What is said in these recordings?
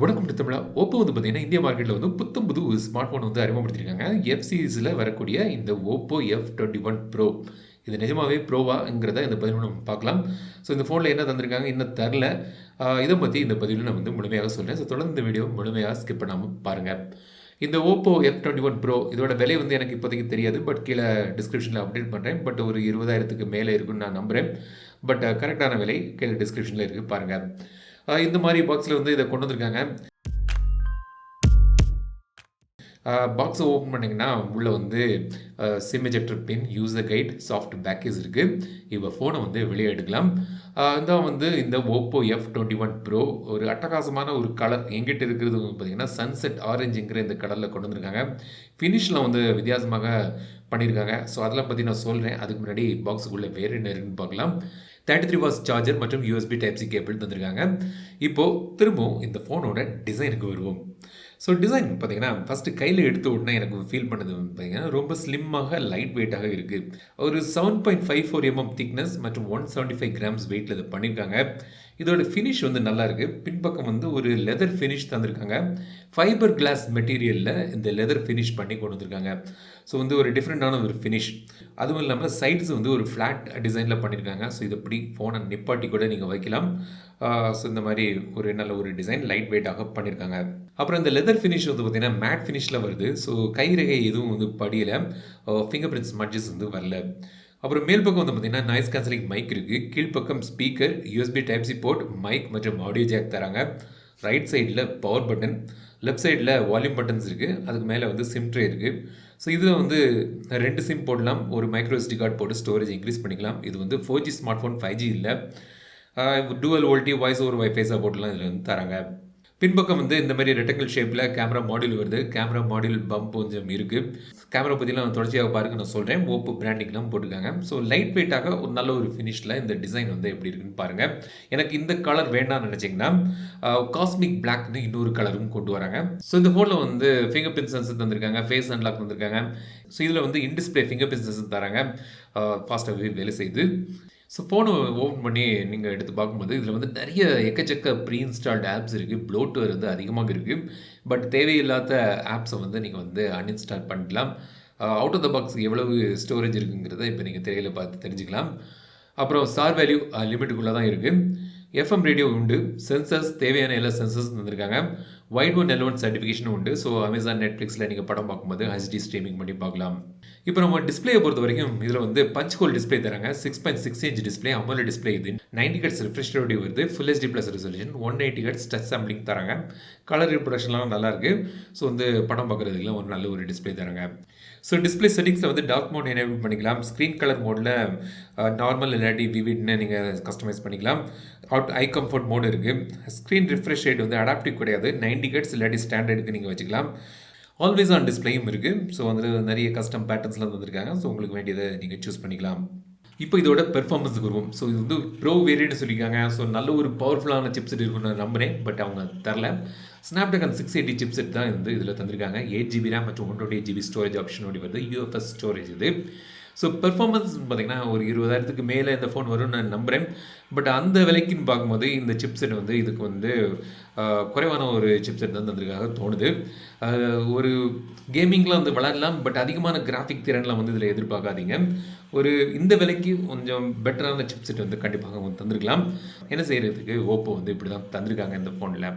வணக்கம் தமிழா. ஓப்போ வந்து பார்த்தீங்கன்னா, இந்திய மார்க்கெட்ல வந்து புத்தம் புது ஸ்மார்ட் ஃபோன் வந்து அறிமுகப்படுத்தியிருக்காங்க. எஃப் சீரிஸ்ல வரக்கூடிய இந்த ஓப்போ F21 Pro. இது நிஜமாவே ப்ரோவாங்கிறத இந்த பதிவுல நம்ம பார்க்கலாம். ஸோ இந்த ஃபோன்ல என்ன தந்திருக்காங்க, என்ன தரல, இத பத்தி இந்த பதிவுல நான் வந்து முழுமையாக சொல்றேன். ஸோ தொடர்ந்து இந்த வீடியோ முழுமையா ஸ்கிப் பண்ணாம பாருங்க. இந்த ஓப்போ F21 Pro இதோட விலை வந்து எனக்கு இப்போதைக்கு தெரியாது. பட் கீழ டிஸ்கிரிப்ஷன்ல அப்டேட் பண்றேன். பட் ஒரு 20,000க்கு மேல இருக்குன்னு நான் நம்புறேன். பட் கரெக்ட்டான விலை கீழ டிஸ்கிரிப்ஷன்ல இருக்கு பாருங்க. இந்த மாரி பாக்ஸ்ல வந்து இத கொண்டு வந்திருக்காங்க. பாக்ஸ ஓப்பன் பண்ணிங்கன்னா, உள்ள வந்து சிம் எஜெக்டர் பின், யூசர் கைட், சாஃப்ட் பேக்கேஜ் இருக்கு. இப்ப ஃபோன வந்து வெளிய எடுக்கலாம். இதான் வந்து இந்த ஓப்போ F21 Pro. ஒரு அட்டகாசமான ஒரு கலர். என்கிட்ட இருக்கிறது வந்து பார்த்தீங்கன்னா, சன்செட் ஆரஞ்சுங்கிற இந்த கலர்ல கொண்டு வந்திருக்காங்க. ஃபினிஷ்ல வந்து வித்தியாசமாக பண்ணியிருக்காங்க. ஸோ அதெல்லாம் பத்தி நான் சொல்றேன். அதுக்கு முன்னாடி பாக்ஸுக்குள்ள வேற என்ன இருக்குன்னு பார்க்கலாம். 33 வாட்ஸ் சார்ஜர் மற்றும் USB டைப் சி கேபிள் தந்திருக்காங்க. இப்போ திரும்பவும் இந்த ஃபோனோட டிசைனுக்கு வருவோம். ஸோ டிசைன் பார்த்தீங்கன்னா, ஃபஸ்ட்டு கையில் எடுத்த உடனே எனக்கு ஃபீல் பண்ணது வந்து பார்த்தீங்கன்னா, ரொம்ப ஸ்லிம்மாக, லைட் வெயிட்டாக இருக்குது. ஒரு 7.54 mm திக்னஸ் மற்றும் 175 கிராம்ஸ் வெயிட்டில் இதை பண்ணியிருக்காங்க. இதோட ஃபினிஷ் வந்து நல்லா இருக்குது. பின்பக்கம் வந்து ஒரு லெதர் ஃபினிஷ் தந்திருக்காங்க. ஃபைபர் கிளாஸ் மெட்டீரியலில் இந்த லெதர் ஃபினிஷ் பண்ணி கொண்டு வந்திருக்காங்க. ஸோ வந்து ஒரு டிஃப்ரெண்ட்டான ஒரு ஃபினிஷ். அதுவும் இல்லாமல் சைட்ஸ் வந்து ஒரு ஃப்ளாட் டிசைனில் பண்ணியிருக்காங்க. ஸோ இதை இப்படி ஃபோனை நிப்பாட்டி கூட நீங்கள் வைக்கலாம். ஸோ இந்த மாதிரி ஒரு நல்ல ஒரு டிசைன் லைட் வெயிட்டாக பண்ணியிருக்காங்க. அப்புறம் இந்த லெதர் ஃபினிஷ் வந்து பார்த்தீங்கன்னா மேட் ஃபினிஷில் வருது. ஸோ கைரேகை எதுவும் வந்து படியலை. ஃபிங்கர் பிரிண்ட் ஸ்மட்ஜஸ் வந்து வரல. அப்புறம் மேல் பக்கம் வந்து பார்த்தீங்கன்னா நாய்ஸ் கேன்சலிங் மைக் இருக்குது. கீழ்ப்பக்கம் speaker, USB type C port, mic மற்றும் ஆடியோ ஜாக் தராங்க. ரைட் சைடில் பவர் பட்டன், லெஃப்ட் சைடில் வால்யூம் பட்டன்ஸ் இருக்குது. அதுக்கு மேலே வந்து சிம் ட்ரே இருக்குது. ஸோ இதில் வந்து 2 சிம் போடலாம். ஒரு மைக்ரோ SD கார்டு போட்டு ஸ்டோரேஜ் இன்க்ரீஸ் பண்ணிக்கலாம். இது வந்து 4G ஸ்மார்ட் ஃபோன், 5G இல்லை. Dual VoLTE voice over WiFi சப்போர்ட்லாம் இதில் வந்து தராங்க. பின்பக்கம் வந்து இந்த மாதிரி ரெக்டாங்கிள் ஷேப்பில் கேமரா மாடியூல் வருது. கேமரா மாடியூல் பம்ப் கொஞ்சம் இருக்குது. கேமரா பற்றிலாம் தொடர்ச்சியாக பாருங்க நான் சொல்கிறேன். ஓப்போ பிராண்டிங்லாம் போட்டிருக்காங்க. ஸோ லைட் வெயிட்டாக ஒரு நல்ல ஒரு ஃபினிஷில் இந்த டிசைன் வந்து எப்படி இருக்குன்னு பாருங்கள். எனக்கு இந்த கலர் வேண்டாம்னு நினச்சிங்கன்னா காஸ்மிக் பிளாக்னு இன்னொரு கலரும் கொண்டு வராங்க. ஸோ இந்த ஃபோனில் வந்து ஃபிங்கர் பிரிண்ட் சென்சர் தந்திருக்காங்க, ஃபேஸ் அன்லாக் தந்திருக்காங்க. ஸோ இதில் வந்து இன்டிஸ்பிளே ஃபிங்கர் பிரிண்ட் சென்சர் தராங்க. ஃபாஸ்ட்டாகவே வேலை செய்யுது. ஸோ ஃபோனை ஓப்பன் பண்ணி நீங்கள் எடுத்து பார்க்கும்போது இதில் வந்து நிறைய எக்கச்சக்க ப்ரீ இன்ஸ்டால்டு ஆப்ஸ் இருக்குது. ப்ளோட்வேர் வந்து அதிகமாக இருக்குது. பட் தேவையில்லாத ஆப்ஸை வந்து நீங்கள் வந்து அன்இன்ஸ்டால் பண்ணிக்கலாம். அவுட் ஆஃப் த பாக்ஸ் எவ்வளவு ஸ்டோரேஜ் இருக்குங்கிறத இப்போ நீங்கள் திரையில் பார்த்து தெரிஞ்சுக்கலாம். அப்புறம் ஸ்டார் வேல்யூ லிமிட்டுக்குள்ளே தான் இருக்குது. FM ரேடியோ உண்டு. சென்சர்ஸ் தேவையான எல்லா சென்சர்ஸ் தந்திருக்காங்க. வைட் ஒன் L1 சர்டிஃபிகேஷனும் உண்டு. ஸோ அமேசான், நெட்ஃப்ளிக்ஸில் நீங்கள் படம் பார்க்கும்போது HD ஸ்ட்ரீமிங் பண்ணி பார்க்கலாம். இப்போ நம்ம டிஸ்பிளேயை பொறுத்த வரைக்கும் இதில் வந்து பஞ்ச் ஹோல் டிஸ்பிளே தராங்க. 6.6 inch டிஸ்பிளே, AMOLED டிஸ்பிளே. இது 90 Hz ரிஃப்ரெஷ் ரேட் வருது. Full HD plus resolution, 180 Hz touch sampling தராங்க. கலர் ரிப்ரொடக்ஷன்லாம் நல்லாயிருக்கு. ஸோ வந்து படம் பார்க்குறதுக்குலாம் ஒரு நல்ல ஒரு டிஸ்பிளே தராங்க. ஸோ டிஸ்பிளே செட்டிங்ஸில் வந்து டார்க் மோட் எனேபிள் பண்ணிக்கலாம். ஸ்க்ரீன் கலர் மோடில் நார்மல் இல்லாட்டி விவிட்னு நீங்கள் கஸ்டமைஸ் பண்ணிக்கலாம். ஐ கம்ஃபர்ட் மோடு இருக்குது. ஸ்க்ரீன் ரிஃப்ரெஷ் ரேட் வந்து அடாப்டிவ் கிடையாது. 90 Hz இல்லாட்டி ஸ்டாண்டர்டுக்கு நீங்கள் வச்சுக்கலாம். ஆல்வேஸ் ஆன் டிஸ்பிளேயும் இருக்குது. ஸோ வந்து நிறைய கஸ்டம் பேட்டர்ன்ஸ்லாம் வந்திருக்காங்க. ஸோ உங்களுக்கு வேண்டியதை நீங்கள் சூஸ் பண்ணிக்கலாம். இப்போ இதோட பெர்ஃபார்மன்ஸுக்கு வருவோம். ஸோ இது வந்து ப்ரோ வேரியன்ட் சொல்லியிருக்காங்க. ஸோ நல்ல ஒரு பவர்ஃபுல்லான சிப்செட் இருக்குன்னு நான் நம்புகிறேன். பட் அவங்க தரல. ஸ்னாப்ட்ராகன் 680 சிப்செட் தான் வந்து இதில் தந்திருக்காங்க. 8GB RAM மற்றும் 128GB ஸ்டோரேஜ் ஆப்ஷனோட வருது. UFS ஸ்டோரேஜ் இது. ஸோ பெர்ஃபார்மன்ஸ் பார்த்தீங்கன்னா ஒரு 20,000க்கு மேலே இந்த ஃபோன் வரும்னு நான் நம்புகிறேன். பட் அந்த விலைக்குன்னு பார்க்கும்போது இந்த சிப்செட் வந்து இதுக்கு வந்து குறைவான ஒரு சிப்செட் தான் தந்திருக்காக தோணுது. ஒரு கேமிங்லாம் வந்து விளையாடலாம். பட் அதிகமான கிராஃபிக் திறன்லாம் வந்து இதில் எதிர்பார்க்காதீங்க. ஒரு இந்த விலைக்கு கொஞ்சம் பெட்டரான சிப்செட் வந்து கண்டிப்பாக தந்திருக்கலாம். என்ன செய்கிறதுக்கு ஓப்போ வந்து இப்படி தான் தந்திருக்காங்க இந்த ஃபோனில்.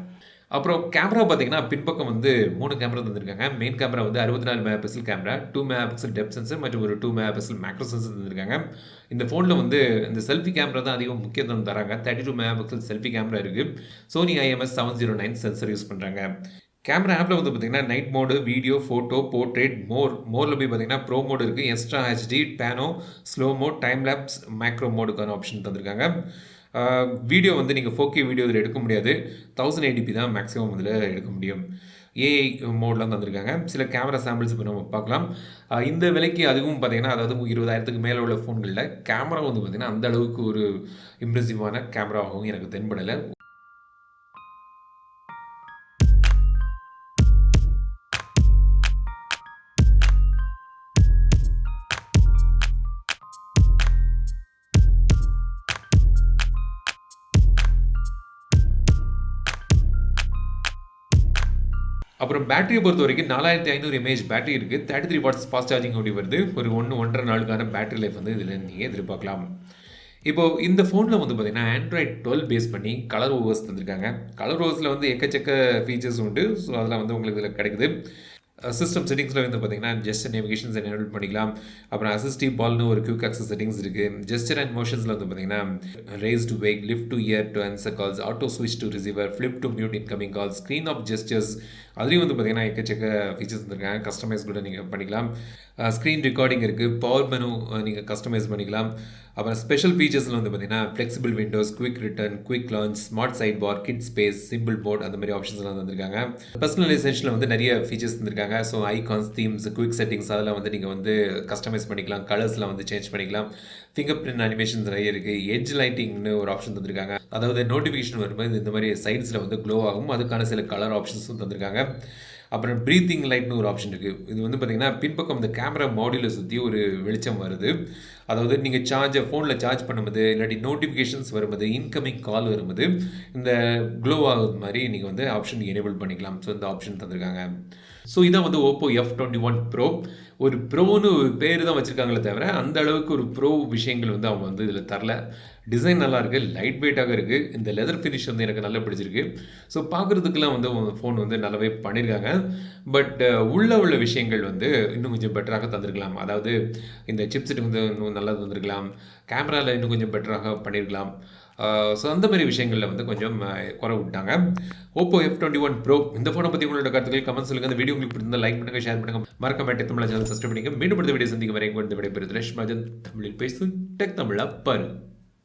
அப்புறம் கேமரா பார்த்தீங்கன்னா பின்பக்கம் வந்து 3 கேமரா தந்திருக்காங்க. மெயின் கேமரா வந்து 64 MP camera, 2 MP depth sensor மற்றும் ஒரு 2 MP மேக்ரோ சென்சர் தந்திருக்காங்க. இந்த ஃபோனில் வந்து இந்த செல்ஃபி கேமரா தான் அதிகம் முக்கியத்துவம் தராங்க. 32 MP செல்ஃபி கேமரா இருக்குது. சோனி IMX709 சென்சர் யூஸ் பண்ணுறாங்க. கேமரா ஆப்பில் வந்து பார்த்தீங்கன்னா night mode, video, photo, portrait, மோரில் போய் பார்த்தீங்கன்னா ப்ரோ மோடு இருக்குது. Extra HD, pano, slow mode, time lapse, macro மோடுக்கான ஆப்ஷன் தந்திருக்காங்க. வீடியோ வந்து நீங்கள் 4K வீடியோ இதில் எடுக்க முடியாது. 1080p தான் மேக்ஸிமம் இதில் எடுக்க முடியும். AI மோட்லாம் தந்திருக்காங்க. சில கேமரா சாம்பிள்ஸ் இப்போ நம்ம பார்க்கலாம். இந்த விலைக்கு அதுவும் பார்த்தீங்கன்னா அதாவது 20,000க்கு மேலே உள்ள ஃபோன்களில் கேமரா வந்து பார்த்தீங்கன்னா அந்த அளவுக்கு ஒரு இம்ப்ரெசிவான கேமராவும் எனக்கு தென்படலை. அப்புறம் பேட்டரியை பொறுத்த வரைக்கும் 4500 mAh பேட்டரி இருக்குது. 33 வாட்ஸ் ஃபாஸ்ட் சார்ஜிங் ஓடி வருது. ஒரு 1.5 நாளுக்கான பேட்டரி லைஃப் வந்து இதில் நீங்கள் எதிர்பார்க்கலாம். இப்போ இந்த ஃபோனில் வந்து பார்த்தீங்கன்னா ஆண்ட்ராய்ட் 12 பேஸ் பண்ணி கலர் ஓவர்ஸ் தந்திருக்காங்க. கலர் ஓவர்ஸில் வந்து எக்கச்சக்க ஃபீச்சர்ஸ் உண்டு. ஸோ அதெல்லாம் வந்து உங்களுக்கு இதில் கிடைக்குது. சிஸ்டம் செட்டிங்ஸில் வந்து பார்த்தீங்கன்னா ஜஸ்ட் நேவிகேஷன்ஸ் எனேபிள் பண்ணிக்கலாம். அப்புறம் அசிஸ்டிவ் பால்னு ஒரு குயிக் ஆக்சஸ் செட்டிங்ஸ் இருக்குது. ஜெஸ்டர் அண்ட் மோஷன்ஸில் வந்து பார்த்தீங்கன்னா raise to wake, lift to ear to answer calls, auto ஸ்விட்ச் to receiver, flip to mute incoming calls, screen off gestures, அதுலேயும் வந்து பார்த்தீங்கன்னா எக்கச்சக்க ஃபீச்சர்ஸ் வந்துருக்காங்க. கஸ்டமைஸ் கூட நீங்கள் பண்ணிக்கலாம். ஸ்க்ரீன் ரெக்கார்டிங் இருக்குது. பவர் மெனு நீங்கள் கஸ்டமைஸ் பண்ணிக்கலாம். அப்புறம் ஸ்பெஷல் ஃபீச்சர்ஸில் வந்து பார்த்தீங்கன்னா flexible windows, quick return, quick launch, smart side bar, kid space, simple port, அந்த மாதிரி ஆப்ஷன்ஸ்லாம் வந்திருக்காங்க. பர்சனலைசேஷனில் வந்து நிறைய ஃபீச்சர்ஸ் வந்திருக்காங்க. So icons, themes, quick settings அதெல்லாம் வந்து நீங்கள் வந்து கஸ்டமைஸ் பண்ணிக்கலாம். கலர்ஸ்லாம் வந்து சேஞ்ச் பண்ணிக்கலாம். ஃபிங்கர் பிரிண்ட் அனிமேஷன்ஸ் நிறைய இருக்குது. எட்ஜ் லைட்டிங்னு ஒரு ஆப்ஷன் தந்திருக்காங்க. அதாவது நோட்டிஃபிகேஷன் வரும்போது இந்த மாதிரி சைட்ஸில் வந்து க்ளோ ஆகும். அதுக்கான சில கலர் ஆப்ஷன்ஸும் தந்திருக்காங்க. அப்புறம் ப்ரீத்திங் லைட்னு ஒரு ஆப்ஷன் இருக்குது. இது வந்து பார்த்திங்கன்னா பின்பக்கம் இந்த கேமரா மாடியூலை சுற்றி ஒரு வெளிச்சம் வருது. அதாவது நீங்கள் ஃபோனில் சார்ஜ் பண்ணும்போது, இல்லாட்டி நோட்டிஃபிகேஷன்ஸ் வரும்போது, இன்கமிங் கால் வரும்போது இந்த க்ளோ ஆகுது மாதிரி நீங்கள் வந்து ஆப்ஷன் எனேபிள் பண்ணிக்கலாம். ஸோ இந்த ஆப்ஷன் தந்திருக்காங்க. ஸோ இதான் வந்து Oppo F21 Pro. ஒரு ப்ரோன்னு பேர் தான் வச்சுருக்காங்களே தவிர அந்த அளவுக்கு ஒரு ப்ரோ விஷயங்கள் வந்து அவங்க வந்து இதில் தரல. டிசைன் நல்லா இருக்குது, லைட் வெயிட்டாக இருக்குது. இந்த லெதர் ஃபினிஷ் வந்து எனக்கு நல்லா பிடிச்சிருக்கு. ஸோ பார்க்குறதுக்கெல்லாம் வந்து ஃபோன் வந்து நல்லாவே பண்ணியிருக்காங்க. பட் உள்ள விஷயங்கள் வந்து இன்னும் கொஞ்சம் பெட்டராக தந்திருக்கலாம். அதாவது இந்த சிப்செட் வந்து இன்னும் நல்லா தந்திருக்கலாம். கேமராவில் இன்னும் கொஞ்சம் பெட்டராக பண்ணியிருக்கலாம். ஸோ அந்த மாதிரி விஷயங்களில் வந்து கொஞ்சம் குறை விட்டாங்க. Oppo F21 Pro இந்த ஃபோனை பற்றி உங்களோட கருத்துக்கள் கமெண்ட்ஸ் சொல்லுங்கள். இந்த வீடியோ உங்களுக்கு பிடிச்சிருந்தா லைக் பண்ணுங்கள், ஷேர் பண்ணுங்கள். மறக்காம டெக் தமிழ் சேனல் சப்ஸ்கிரைப் பண்ணிங்க. மீண்டும் அடுத்த வீடியோ சந்திக்க வரைக்கும் இந்த விடைபெறுவது ரேஷ்மாஜன். தமிழில் பேசு டெக் தமிழா பாரு.